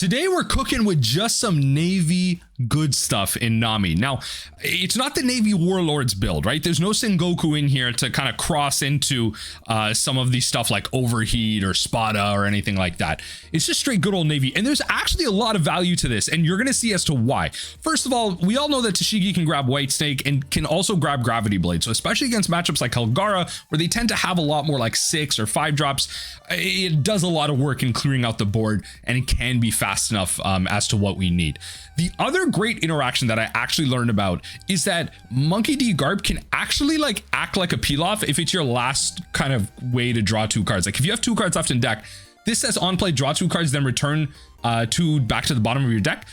Today we're cooking with just some Navy good stuff in Nami. Now, it's not the Navy Warlords build, right? There's no Sengoku in here to kind of cross into some of these stuff like Overheat or Spada or anything like that. It's just straight good old Navy. And there's actually a lot of value to this, and you're going to see as to why. First of all, we all know that Tashigi can grab White Snake and can also grab Gravity Blade. So especially against matchups like Kalgara, where they tend to have a lot more like 6 or 5 drops, it does a lot of work in clearing out the board, and it can be fast enough as to what we need. The other great interaction that I actually learned about is that Monkey D Garp can actually like act like a Pilaf if it's your last kind of way to draw 2 cards. Like if you have 2 cards left in deck, this says on play, draw 2 cards, then return 2 back to the bottom of your deck.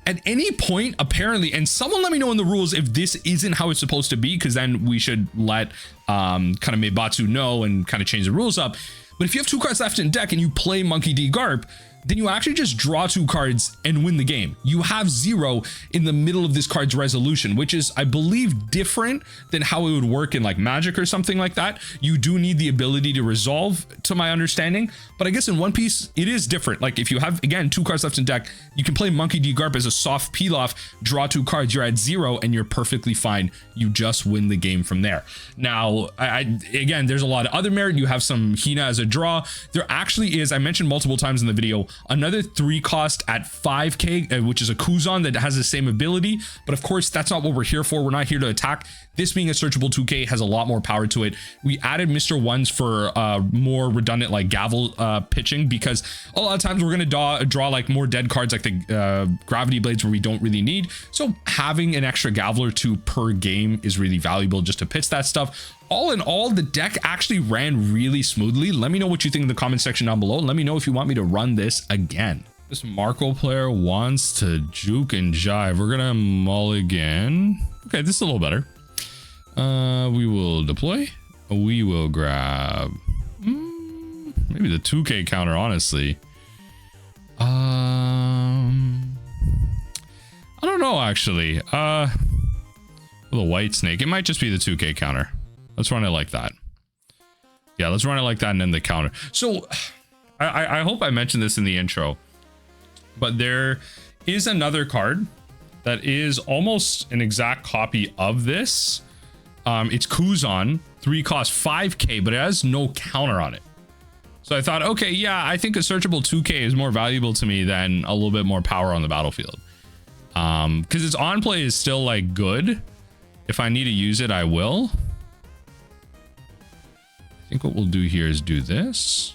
At any point, apparently, and someone let me know in the rules if this isn't how it's supposed to be, because then we should let kind of Meibatsu know and kind of change the rules up. But if you have 2 cards left in deck and you play Monkey D Garp, then you actually just draw 2 cards and win the game. You have 0 in the middle of this card's resolution, which is, I believe, different than how it would work in like Magic or something like that. You do need the ability to resolve, to my understanding, but I guess in One Piece, it is different. Like if you have, again, 2 cards left in deck, you can play Monkey D Garp as a soft Pilaf, draw 2 cards, you're at 0 and you're perfectly fine. You just win the game from there. Now, again, there's a lot of other merit. You have some Hina as a draw. There actually is, I mentioned multiple times in the video, another 3 cost at 5k, which is a Kuzan that has the same ability, but of course that's not what we're here for. We're not here to attack. This being a searchable 2k has a lot more power to it. We added Mr. Ones for more redundant like gavel pitching, because a lot of times we're gonna draw like more dead cards like the Gravity Blades where we don't really need. So having an extra gavel or 2 per game is really valuable just to pitch that stuff. All in all, the deck actually ran really smoothly. Let me know what you think in the comment section down below. Let me know if you want me to run this again. This Marco player wants to juke and jive. We're gonna mulligan. Okay, this is a little better. We will deploy. We will grab maybe the 2k counter, honestly. I don't know, actually. The White Snake. It might just be the 2k counter. Let's run it like that. Yeah, let's run it like that and then the counter. So I hope I mentioned this in the intro, but there is another card that is almost an exact copy of this. It's Kuzan, 3 cost 5k, but it has no counter on it. So I thought, okay, yeah, I think a searchable 2k is more valuable to me than a little bit more power on the battlefield. Because its on play is still like good. If I need to use it, I will. I think what we'll do here is do this.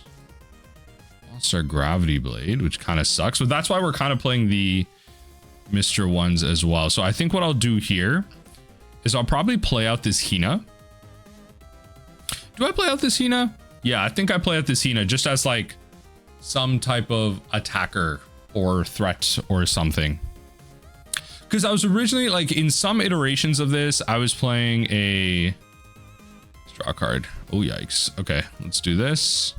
Lost our Gravity Blade, which kind of sucks, but that's why we're kind of playing the Mr. Ones as well. So I think what I'll do here is I'll probably play out this Hina. Do I play out this Hina? Yeah, I think I play out this Hina just as like some type of attacker or threat or something. Because I was originally like in some iterations of this, I was playing a draw card. Oh, yikes. Okay, let's do this.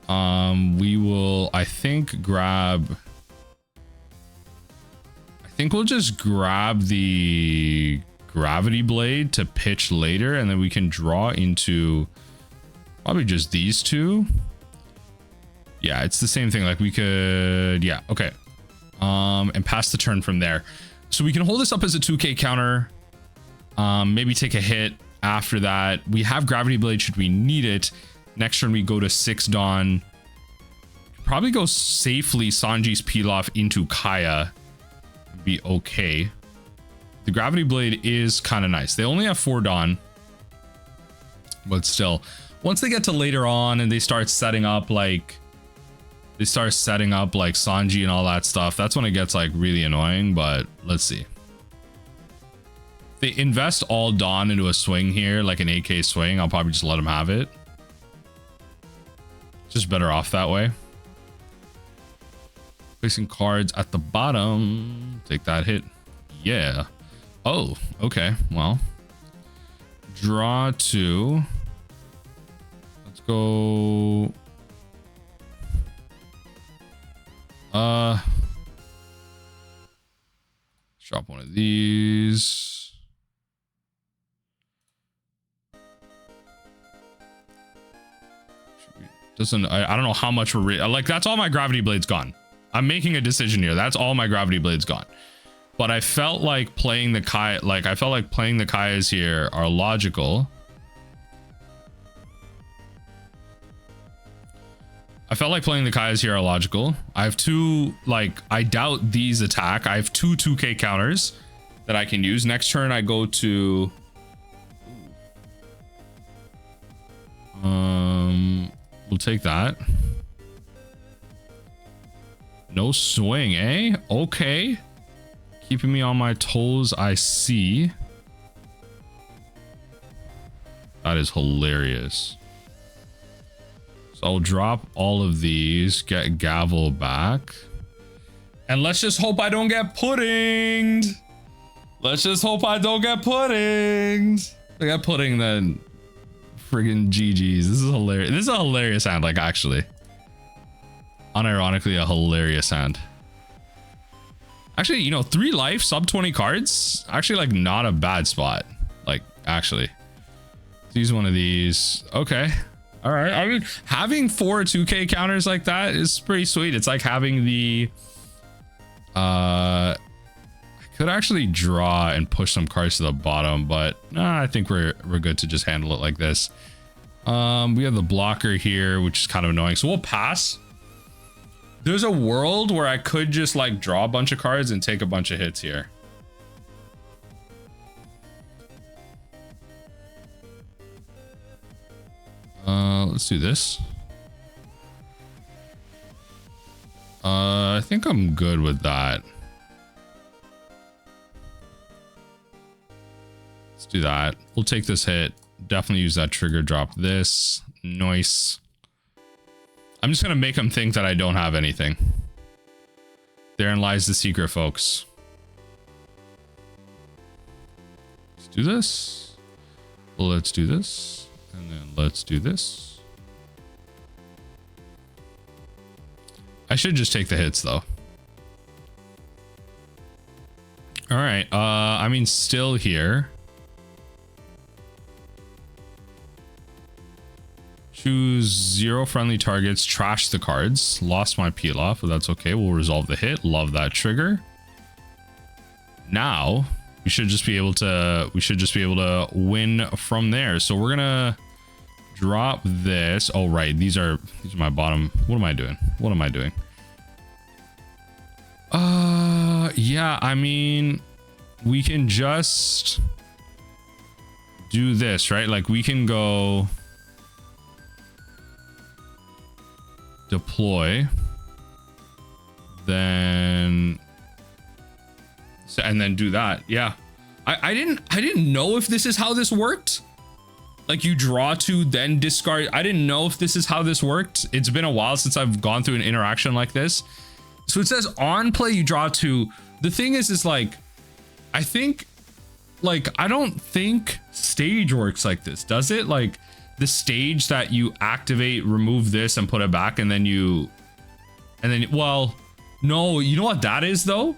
We will, I think we'll just grab the Gravity Blade to pitch later, and then we can draw into probably just these 2. Yeah, it's the same thing. Like we could, yeah, okay. And pass the turn from there. So we can hold this up as a 2k counter. Maybe take a hit. After that, we have Gravity Blade should we need it. Next turn, we go to 6 Dawn. Probably go safely Sanji's Pilaf into Kaya. Be okay. The Gravity Blade is kind of nice. They only have 4 Dawn. But still, once they get to later on and they start setting up like Sanji and all that stuff, that's when it gets like really annoying. But let's see. They invest all Dawn into a swing here, like an AK swing, I'll probably just let them have it. Just better off that way. Placing cards at the bottom. Take that hit. Yeah. Oh, okay. Well, draw 2. Let's go. Drop one of these. Doesn't, I don't know how much we're like, that's all my Gravity Blades gone. I'm making a decision here. That's all my gravity blades gone. But I felt like playing the Kai, like I felt like playing the Kaias here are logical. I felt like playing the Kaias here are logical. I have two, like, I doubt these attack. I have two 2k counters that I can use. Next turn I go to we'll take that. No swing, eh? Okay. Keeping me on my toes, I see. That is hilarious. So I'll drop all of these, get Gavel back. And let's just hope I don't get puddinged. Let's just hope I don't get puddinged. If I get pudding, then friggin' GG's. This is hilarious. This is a hilarious hand, like, actually. Unironically, a hilarious hand. Actually, you know, 3 life, sub 20 cards. Actually, like, not a bad spot. Like, actually. Let's use one of these. Okay. All right. I mean, having 4 2k counters like that is pretty sweet. It's like having the... I could actually draw and push some cards to the bottom, but I think we're good to just handle it like this. We have the blocker here, which is kind of annoying. So we'll pass. There's a world where I could just like draw a bunch of cards and take a bunch of hits here. Let's do this. I think I'm good with that. Let's do that. We'll take this hit. Definitely use that trigger, drop this. Nice. I'm just gonna make them think that I don't have anything. Therein lies the secret, folks. Let's do this. Let's do this. And then let's do this. I should just take the hits though. All right. I mean, still here. Choose 0 friendly targets, trash the cards. Lost my Pilaf, but that's okay. We'll resolve the hit. Love that trigger. Now we should just be able to win from there. So we're gonna drop this. Oh right, these are my bottom. What am I doing? What am I doing? Yeah, I mean, we can just do this, right? Like we can go deploy, then and then do that. Yeah, I didn't know if this is how this worked. Like you draw 2, then discard. I didn't know if this is how this worked. It's been a while since I've gone through an interaction like this. So it says on play you draw 2. The thing is like, I think, like, I don't think stage works like this, does it? Like the stage that you activate, remove this and put it back, and then well, no, you know what that is though?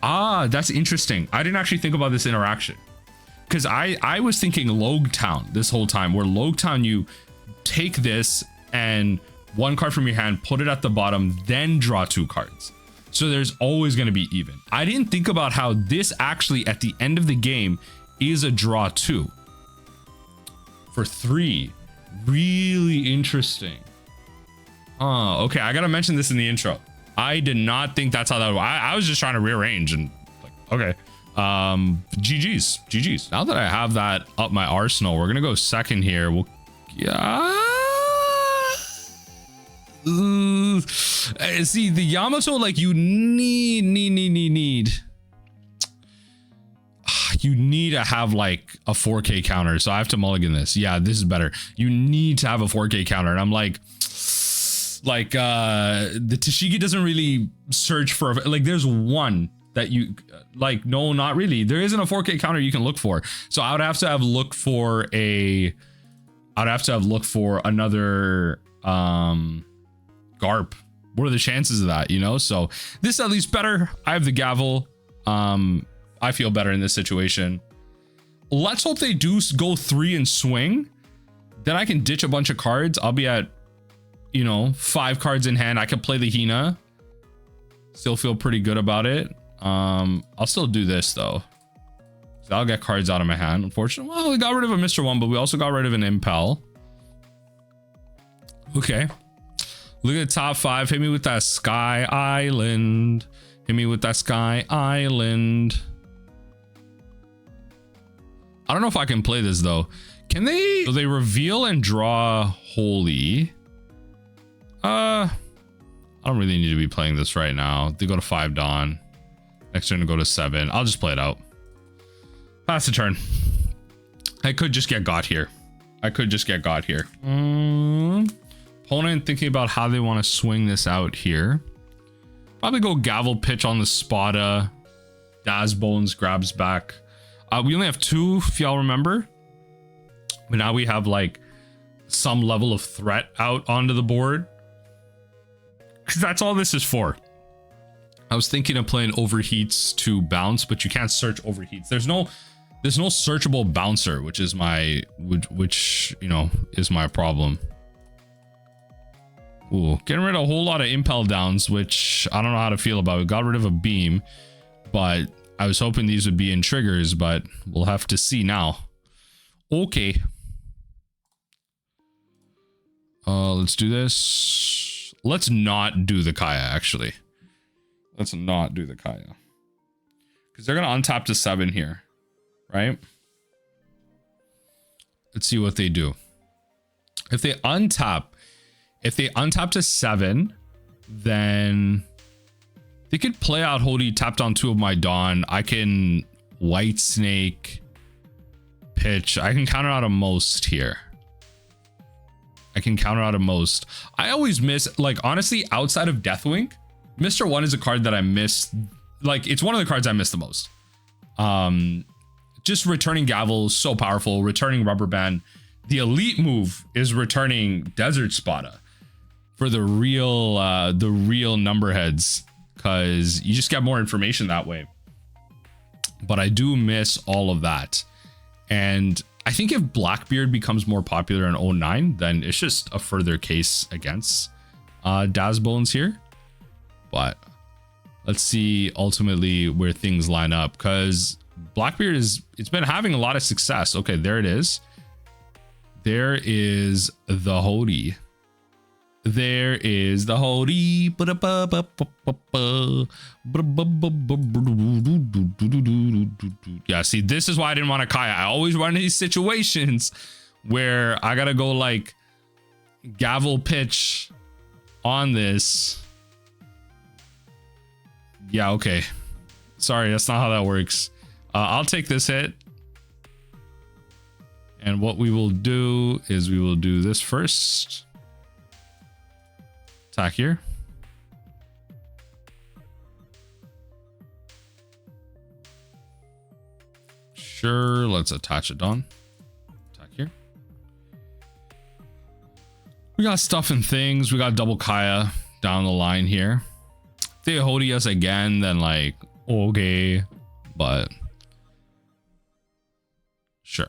Ah, that's interesting. I didn't actually think about this interaction. Because I was thinking Log Town this whole time, where Log Town, you take this and 1 card from your hand, put it at the bottom, then draw 2 cards. So there's always going to be even. I didn't think about how this actually at the end of the game is a draw 2 for 3. Really interesting. Oh, okay. I got to mention this in the intro. I did not think that's how that was. I was just trying to rearrange and like, okay. GG's. Now that I have that up my arsenal, we're gonna go second here. We'll see the Yamato, like you need you need to have like a 4k counter. So I have to mulligan this. Yeah, this is better. You need to have a 4k counter, and I'm like the Tashigi doesn't really search for, like, there's one that you like, no, not really. There isn't a 4k counter you can look for. So I would have to have looked for another Garp. What are the chances of that, you know? So this is at least better. I have the gavel. I feel better in this situation. Let's hope they do go 3 and swing. Then I can ditch a bunch of cards. I'll be at, you know, 5 cards in hand. I can play the Hina. Still feel pretty good about it. I'll still do this though. I'll get cards out of my hand. Unfortunately, well, we got rid of a Mr. 1, but we also got rid of an Impel. Okay. Look at the top 5. Hit me with that Sky Island. Hit me with that Sky Island. I don't know if I can play this though. Can they? So they reveal and draw Holy. I don't really need to be playing this right now. They go to 5 Dawn. Next turn to go to 7. I'll just play it out. Pass the turn. I could just get got here. Opponent thinking about how they want to swing this out here. Probably go Gavel Pitch on the Spada. Daz Bones grabs back. We only have 2, if y'all remember. But now we have like some level of threat out onto the board. Because that's all this is for. I was thinking of playing Overheats to bounce, but you can't search Overheats. There's no searchable bouncer, which is my you know is my problem. Ooh, getting rid of a whole lot of Impel Downs, which I don't know how to feel about. We got rid of a beam, but I was hoping these would be in triggers, but we'll have to see now. Okay. Let's do this. Let's not do the Kaya, actually. Let's not do the Kaya. Because they're going to untap to 7 here, right? Let's see what they do. If they untap to 7, then they could play out Holy, tapped on 2 of my Dawn. I can White Snake, pitch. I can counter out a Most here. I always miss, like, honestly, outside of Deathwing, Mr. 1 is a card that I miss. Like, it's one of the cards I miss the most. Just returning Gavel, so powerful. Returning Rubber Band. The elite move is returning Desert Spada for the real number heads, because you just get more information that way. But I do miss all of that. And I think if Blackbeard becomes more popular in 09, then it's just a further case against Daz Bones here. But let's see ultimately where things line up, because Blackbeard it's been having a lot of success. Okay, there it is. There is the Hody. There is the Hody. Yeah, see, this is why I didn't want to Kaya. I always run these situations where I gotta go like Gavel Pitch on this. Yeah, okay. Sorry, that's not how that works. I'll take this hit. And what we will do is we will do this first. Attack here. Sure, let's attach it on. Attack here. We got stuff and things. We got double Kaya down the line here. If they Hody us again, then like, okay, but sure.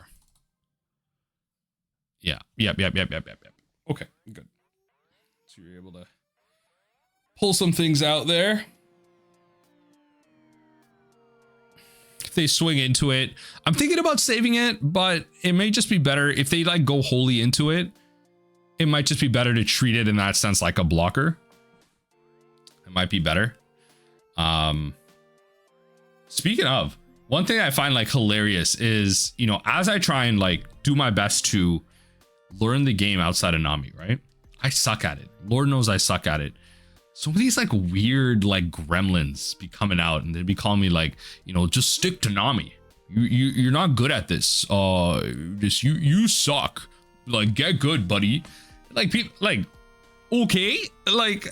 Yeah. Yep. Okay, good. So you're able to pull some things out there. If they swing into it, I'm thinking about saving it, but it may just be better if they like go wholly into it. It might just be better to treat it in that sense like a blocker. It might be better. Speaking of, one thing I find like hilarious is, you know, as I try and like do my best to learn the game outside of Nami, right? I suck at it. Lord knows I suck at it. Some of these like weird like gremlins be coming out and they'd be calling me like, you know, just stick to Nami. You're not good at this. You suck. Like, get good, buddy. Like people like, okay, like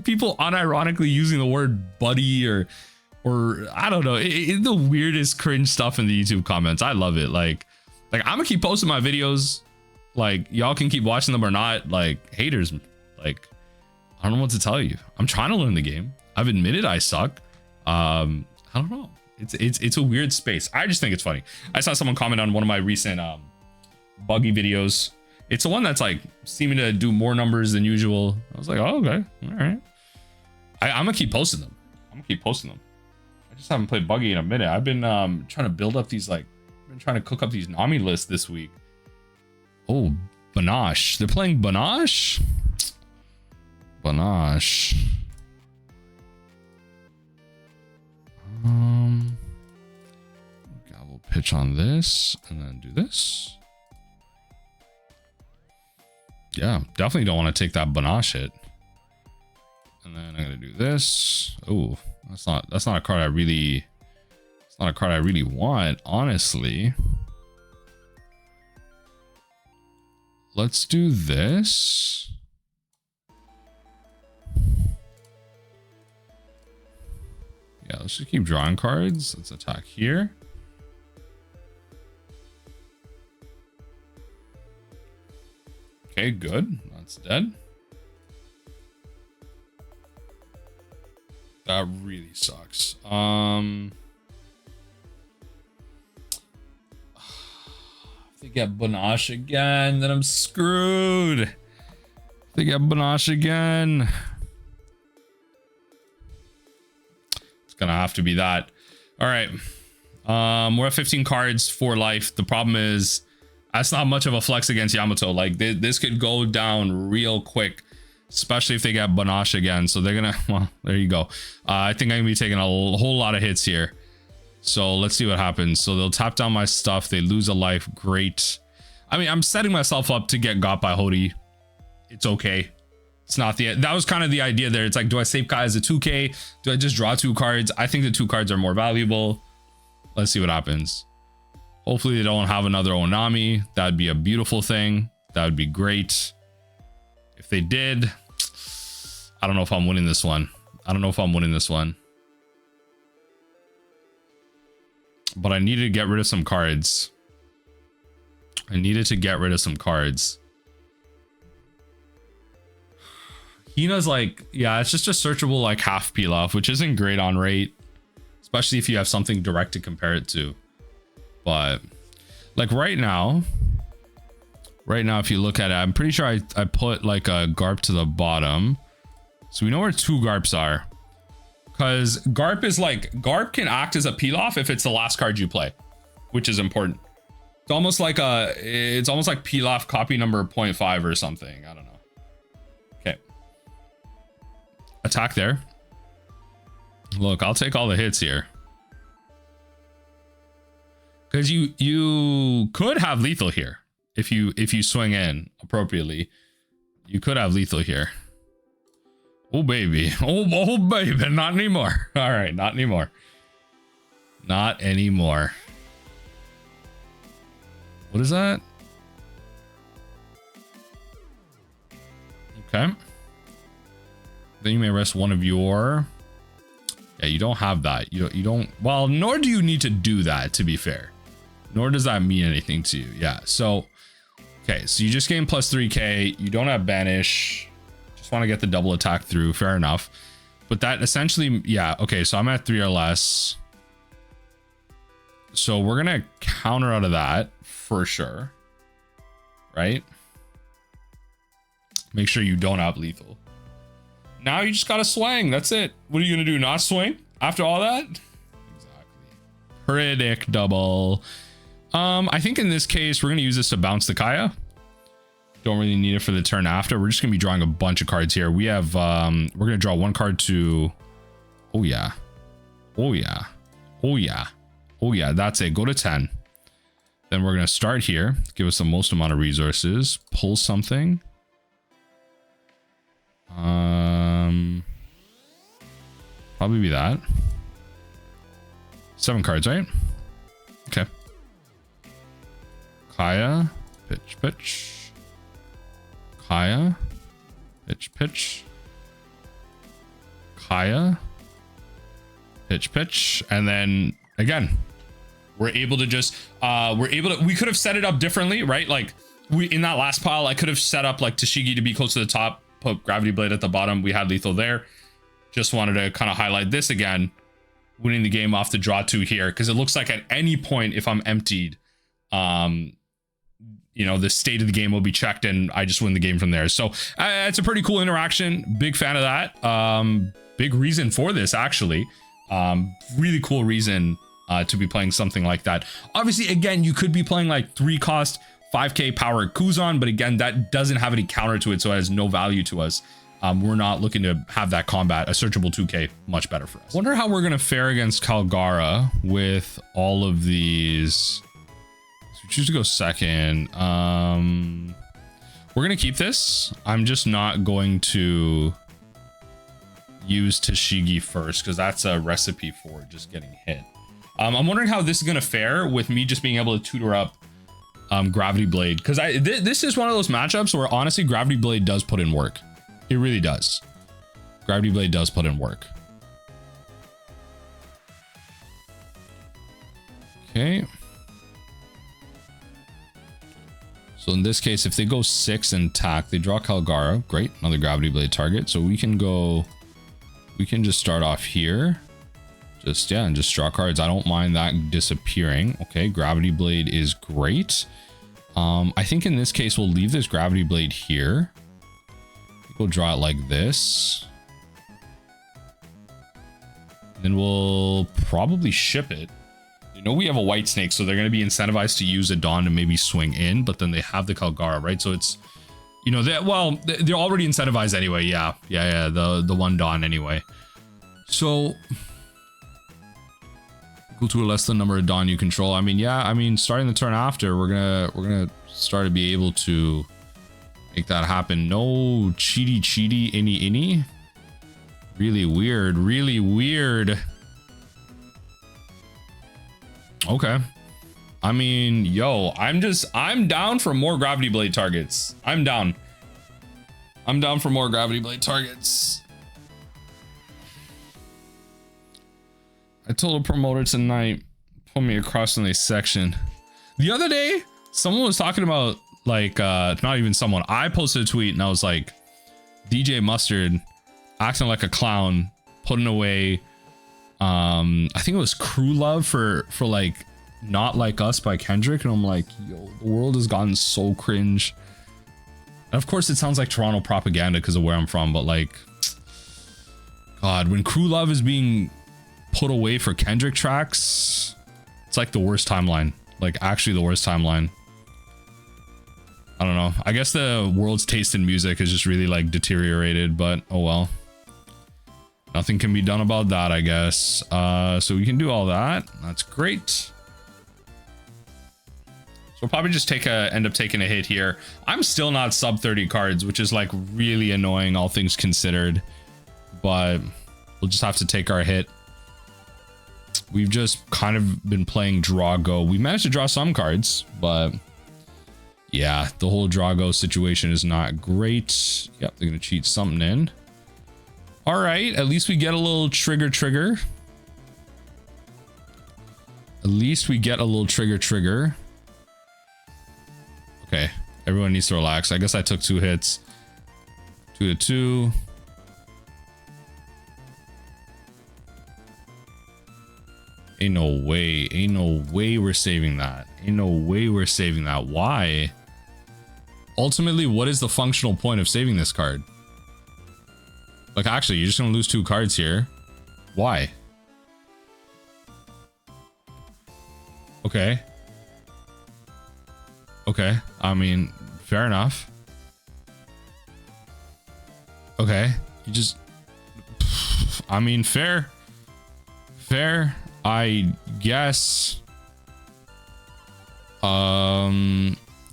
people unironically using the word buddy or I don't know. It's the weirdest cringe stuff in the YouTube comments. I love it. Like I'm gonna keep posting my videos. Like, y'all can keep watching them or not. Like, haters, like, I don't know what to tell you. I'm trying to learn the game. I've admitted I suck. I don't know. It's a weird space. I just think it's funny. I saw someone comment on one of my recent buggy videos. It's the one that's like seeming to do more numbers than usual. I was like, oh, okay, all right. I'm gonna keep posting them. I just haven't played Buggy in a minute. I've been trying to build up these, like, I've been trying to cook up these Nami lists this week. Oh, Banache. They're playing Banache? Banache. Okay, we'll pitch on this and then do this. Yeah, definitely don't want to take that Banache hit. And then I'm gonna do this. Oh, that's not a card I really, it's not a card I really want, honestly. Let's do this. Yeah, let's just keep drawing cards. Let's attack here. Okay, good. That's dead. That really sucks. If they get Banache again, then I'm screwed. If they get Banache again, it's gonna have to be that. All right. We're at 15 cards for life. The problem is that's not much of a flex against Yamato. Like this could go down real quick, especially if they get Banache again. So they're gonna, well, there you go. I think I'm gonna be taking a whole lot of hits here. So let's see what happens. So they'll tap down my stuff. They lose a life. Great. I mean, I'm setting myself up to get got by Hody. It's okay. It's not the, that was kind of the idea there. It's like, do I save Kai as a 2K? Do I just draw 2 cards? I think the 2 cards are more valuable. Let's see what happens. Hopefully they don't have another Onami. That'd be a beautiful thing. That would be great. If they did, I don't know if I'm winning this one. But I needed to get rid of some cards. Hina's like, yeah, it's just a searchable like half Pilaf, which isn't great on rate, especially if you have something direct to compare it to. But like right now, if you look at it, I'm pretty sure I put like a Garp to the bottom. So we know where 2 Garps are. Because Garp is like, Garp can act as a Pilaf if it's the last card you play, which is important. It's almost like Pilaf copy number 0.5 or something. I don't know. Okay. Attack there. Look, I'll take all the hits here. Because you could have lethal here. If you swing in appropriately, you could have lethal here. Oh baby, oh baby, not anymore. All right, not anymore. What is that? Okay. Then you may rest one of your. Yeah, you don't have that. You don't. Well, nor do you need to do that, to be fair. Nor does that mean anything to you. Yeah. So, okay. So you just gain plus 3k. You don't have banish. Just want to get the double attack through. Fair enough. But that essentially, yeah. Okay. So I'm at 3 or less. So we're gonna counter out of that for sure. Right. Make sure you don't have lethal. Now you just gotta swing. That's it. What are you gonna do? Not swing after all that? Exactly. Predictable. I think in this case we're gonna use this to bounce the Kaya. Don't really need it for the turn after. We're just gonna be drawing a bunch of cards here. We have we're gonna draw 1 card to. Oh yeah. That's it. Go to 10. Then we're gonna start here. Give us the most amount of resources. Pull something. Probably be that. 7 cards, right? Okay. Kaya, pitch. Kaya, pitch. Kaya, pitch. And then again, we're able to just, we could have set it up differently, right? Like in that last pile, I could have set up like Tashigi to be close to the top, put Gravity Blade at the bottom. We had lethal there. Just wanted to kind of highlight this again, winning the game off the draw 2 here, because it looks like at any point if I'm emptied, you know, the state of the game will be checked and I just win the game from there. So it's a pretty cool interaction. Big fan of that. Big reason for this, actually. Really cool reason to be playing something like that. Obviously, again, you could be playing like 3 cost 5k power Kuzan, but again, that doesn't have any counter to it, so it has no value to us. We're not looking to have that combat. A searchable 2k, much better for us. Wonder how we're gonna fare against Kalgara with all of these. So we choose to go second. We're gonna keep this. I'm just not going to use Tashigi first because that's a recipe for just getting hit. I'm wondering how this is gonna fare with me just being able to tutor up Gravity Blade, because this is one of those matchups where honestly Gravity Blade does put in work. It really does. Gravity Blade does put in work. Okay. So in this case, if they go 6 and attack, they draw Kalgara. Great, another Gravity Blade target. So we can just start off here. Just, yeah, and just draw cards. I don't mind that disappearing. Okay, Gravity Blade is great. I think in this case, we'll leave this Gravity Blade here. We'll draw it like this. Then we'll probably ship it. You know, we have a White Snake, so they're going to be incentivized to use a Dawn to maybe swing in, but then they have the Kalgara, right? So it's, you know, they're already incentivized anyway. Yeah, the one Dawn anyway. So equal to or less than number of Dawn you control. I mean, yeah, I mean, starting the turn after, we're gonna start to be able to make that happen. No cheaty any. Really weird. Okay. I mean, yo, I'm down for more Gravity Blade targets. I'm down for more Gravity Blade targets. I told a promoter tonight, put me across in a section. The other day, someone was talking about, like, not even someone, I posted a tweet and I was like, DJ Mustard acting like a clown, putting away, I think it was Crew Love for like Not Like Us by Kendrick. And I'm like, yo, the world has gotten so cringe. And of course it sounds like Toronto propaganda because of where I'm from, but like, God, when Crew Love is being put away for Kendrick tracks, it's like the worst timeline, like actually the worst timeline. I don't know, I guess the world's taste in music is just really like deteriorated, but oh well, nothing can be done about that, I guess. So we can do all that, that's great. So we'll probably just end up taking a hit here. I'm still not sub 30 cards, which is like really annoying, all things considered, but we'll just have to take our hit. We've just kind of been playing draw go. We managed to draw some cards, but yeah, the whole draw go situation is not great. Yep, they're gonna cheat something in. All right, at least we get a little trigger. At least we get a little trigger. Okay, everyone needs to relax. I guess I took 2 hits. 2 to 2. Ain't no way we're saving that. Why? Ultimately, what is the functional point of saving this card? Like, actually, you're just gonna lose 2 cards here. Why? Okay, I mean, fair enough. Okay, you just, I mean, fair, I guess.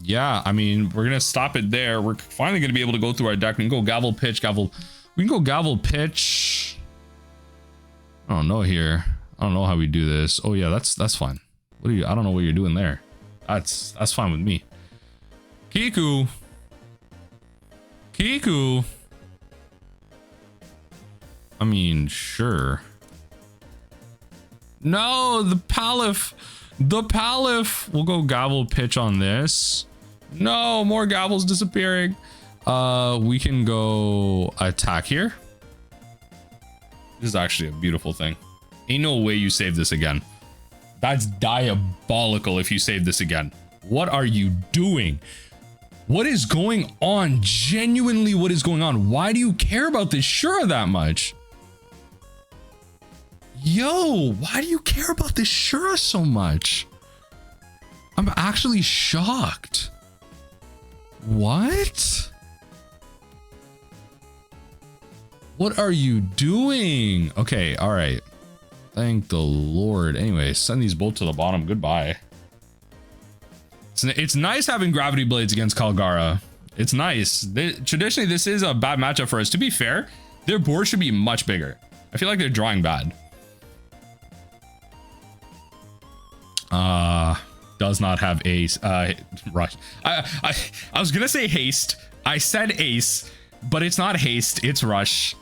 Yeah, I mean, we're gonna stop it there. We're finally gonna be able to go through our deck. We can go gavel pitch. We can go gavel pitch. I don't know here. I don't know how we do this. Oh yeah, that's fine. What are you? I don't know what you're doing there. That's fine with me. Kiku. I mean, sure. No, the Pilaf. We'll go gavel pitch on this. No, more gavels disappearing. We can go attack here. This is actually a beautiful thing. Ain't no way you save this again. That's diabolical if you save this again. What are you doing? What is going on? Genuinely, what is going on? Why do you care about this Shura that much? Yo, why do you care about this Shura so much? I'm actually shocked. What? What are you doing? Okay, all right. Thank the Lord. Anyway, send these both to the bottom. Goodbye. It's nice having gravity blades against Kalgara. It's nice. Traditionally, this is a bad matchup for us. To be fair, their board should be much bigger. I feel like they're drawing bad. Does not have ace. Rush. I was gonna say haste. I said ace, but it's not haste. It's rush.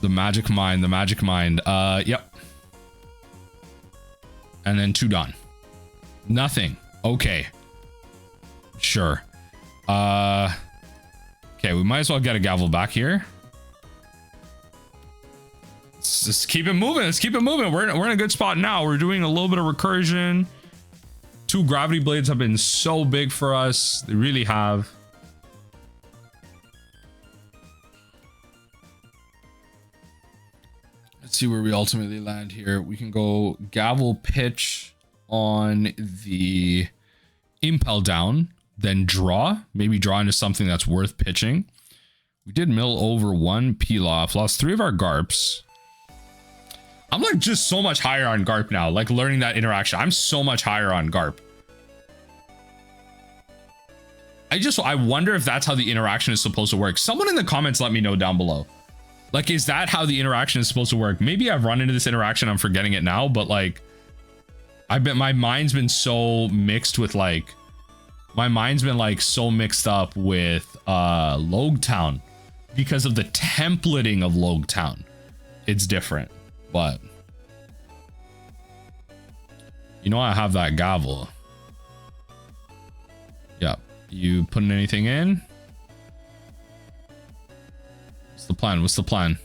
The magic mind. The magic mind. Yep. And then 2 done. Nothing. Okay. Sure. Okay, we might as well get a gavel back here. Let's just keep it moving. Let's keep it moving. We're in a good spot now. We're doing a little bit of recursion. 2 gravity blades have been so big for us. They really have. Let's see where we ultimately land here. We can go gavel pitch on the impel down, then draw, maybe draw into something that's worth pitching. We did mill over 1 Pilaf, lost 3 of our Garps. I'm like just so much higher on Garp now, like learning that interaction. I'm so much higher on Garp. I wonder if that's how the interaction is supposed to work. Someone in the comments let me know down below. Like, is that how the interaction is supposed to work? Maybe I've run into this interaction, I'm forgetting it now, but like, I bet my mind's been so mixed with like, my mind's been like so mixed up with Logtown because of the templating of Logtown. It's different, but you know, I have that gavel. Yep. You putting anything in? What's the plan? What's the plan?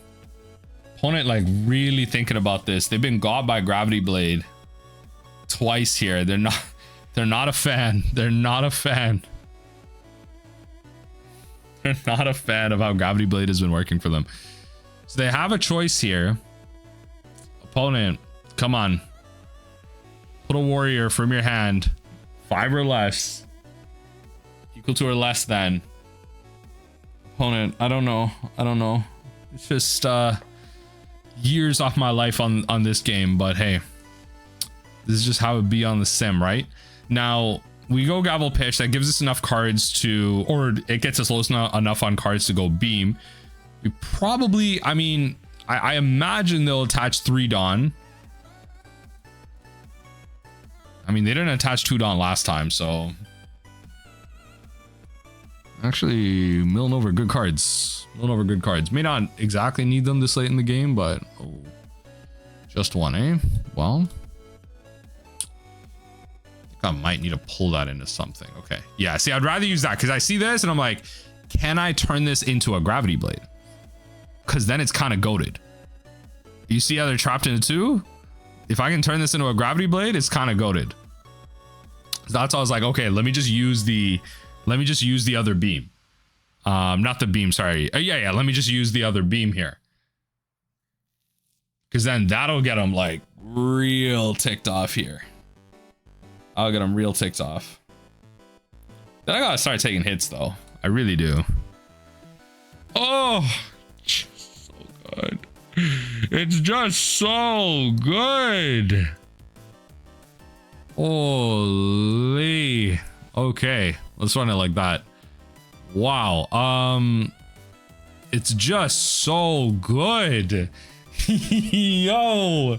Opponent like really thinking about this. They've been got by Gravity Blade twice here. They're not a fan. They're not a fan. They're not a fan of how Gravity Blade has been working for them. So they have a choice here. Opponent, come on. Put a warrior from your hand. 5 or less. Equal to or less than. Opponent, I don't know. I don't know. It's just years off my life on this game, but hey. This is just how it be on the sim, right? Now, we go gavel pitch. That gives us enough cards to, or it gets us close enough on cards to go beam. We probably, I mean, I imagine they'll attach 3 Dawn. I mean, they didn't attach 2 Dawn last time, so. Actually, milling over good cards. Milling over good cards. May not exactly need them this late in the game, but oh, just 1, eh? Well. I might need to pull that into something. Okay. Yeah, see, I'd rather use that because I see this and I'm like, can I turn this into a Gravity Blade? Because then it's kind of goated. You see how they're trapped into 2? If I can turn this into a Gravity Blade, it's kind of goated. So that's why I was like, okay, let me just use the other beam. Not the beam, sorry. Yeah, let me just use the other beam here. Because then that'll get them like real ticked off here. I'll get them real ticked off. Then I gotta start taking hits though. I really do. Oh, so good. It's just so good. Holy. Okay, let's run it like that. Wow. It's just so good. Yo.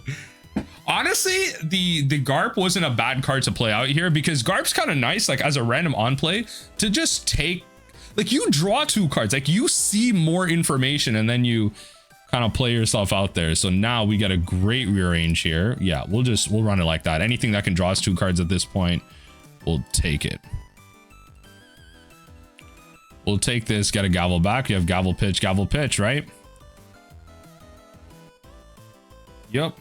Honestly, the Garp wasn't a bad card to play out here because Garp's kind of nice, like as a random on play to just take, like you draw 2 cards, like you see more information and then you kind of play yourself out there. So now we get a great rearrange here. Yeah, we'll run it like that. Anything that can draw us 2 cards at this point, we'll take it. We'll take this, get a gavel back. You have gavel pitch, right? Yep.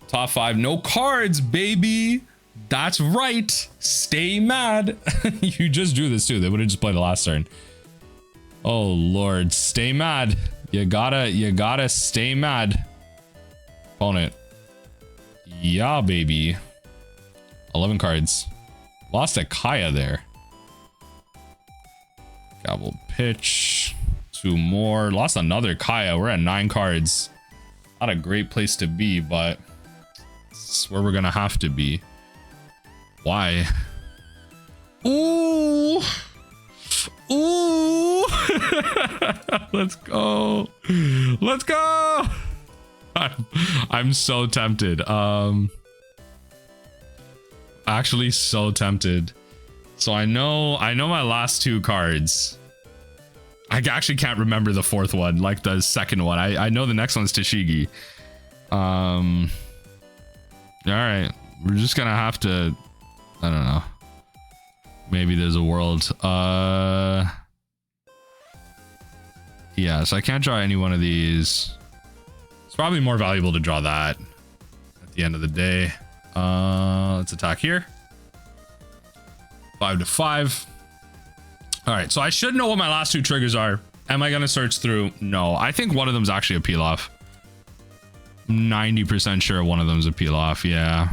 Top 5, no cards, baby. That's right. Stay mad. You just drew this too. They would have just played the last turn. Oh Lord, stay mad. You gotta stay mad. Opponent. Yeah, baby. 11 cards. Lost a Kaya there. Gavel pitch. 2 more. Lost another Kaya. We're at 9 cards. Not a great place to be, but it's where we're gonna have to be. Why? Ooh. Ooh. Let's go. Let's go. I'm so tempted. Actually so tempted. So I know my last 2 cards. I actually can't remember the 4th one, like the 2nd one. I know the next one's Tashigi. All right, we're just gonna have to, I don't know. Maybe there's a world. Yeah, so I can't draw any one of these. It's probably more valuable to draw that at the end of the day. Let's attack here. 5 to 5. All right, so I should know what my last 2 triggers are. Am I gonna search through? No, I think one of them's actually a Pilaf. 90% sure one of them's a Pilaf. Yeah,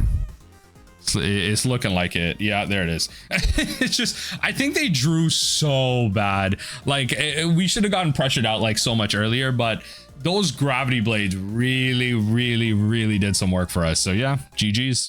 it's looking like it. Yeah, there it is. It's just, I think they drew so bad. Like, we should have gotten pressured out like so much earlier, but those gravity blades really did some work for us. So yeah, GG's.